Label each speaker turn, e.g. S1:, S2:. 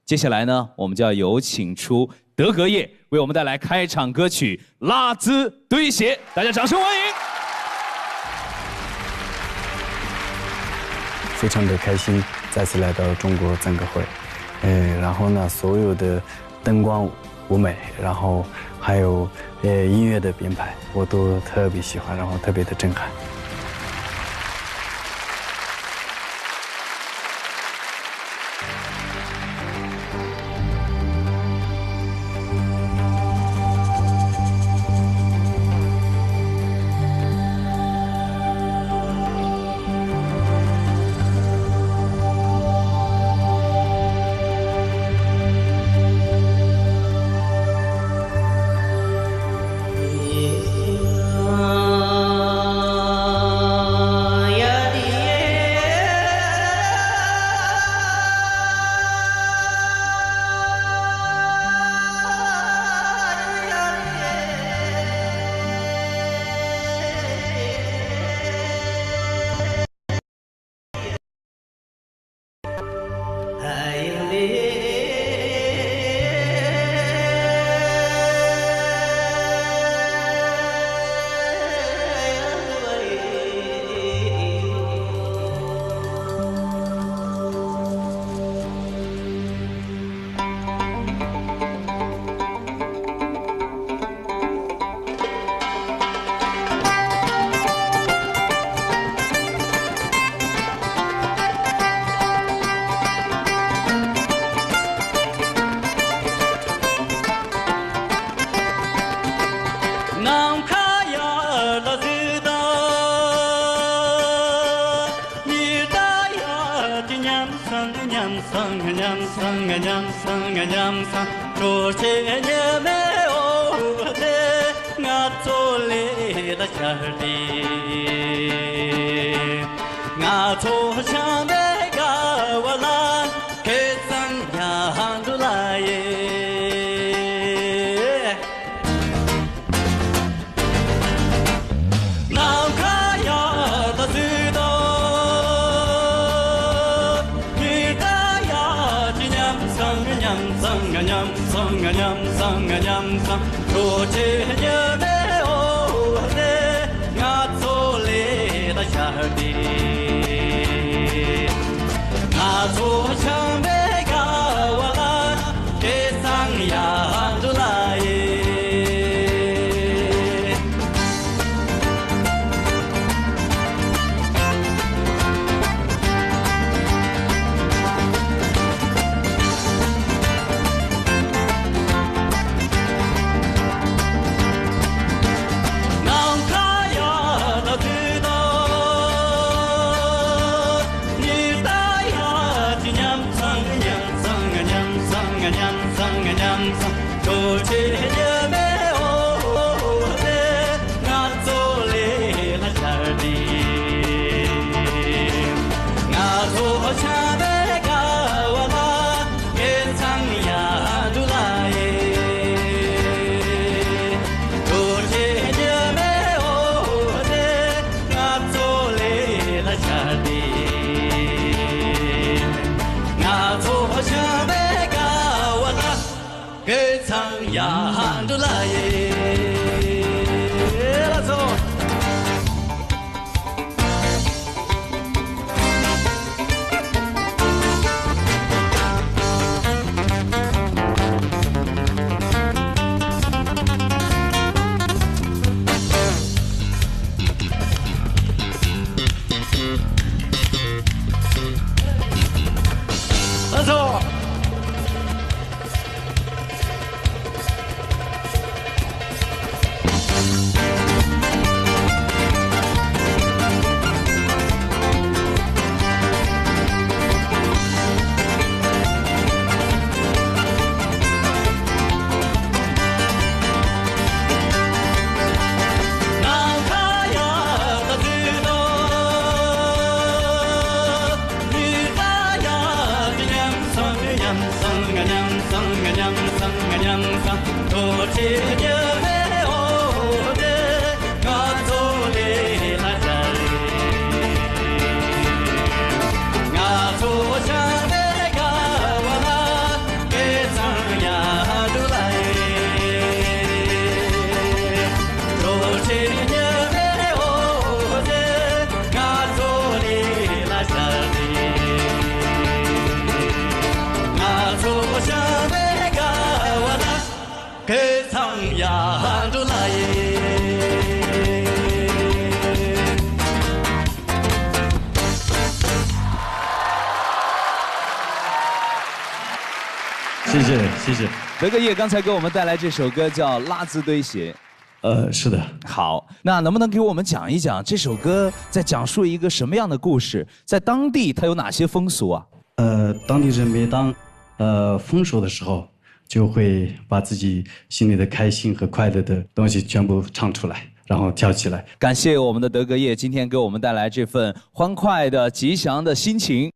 S1: 接下来呢，我们就要有请出德格叶为我们带来开场歌曲《拉兹堆鞋》，大家掌声欢迎！
S2: 非常的开心再次来到中国赞歌会，然后呢，所有的灯光、舞美，然后还有音乐的编排，我都特别喜欢，然后特别的震撼。
S3: 唱出来耶。
S4: 谢谢谢谢。
S1: 德格叶刚才给我们带来这首歌叫《拉兹堆鞋》。
S4: 是的。
S1: 好，那能不能给我们讲一讲这首歌在讲述一个什么样的故事？在当地它有哪些风俗啊？
S4: 当地人每当丰收的时候，就会把自己心里的开心和快乐的东西全部唱出来，然后跳起来。
S1: 感谢我们的德格叶今天给我们带来这份欢快的、吉祥的心情。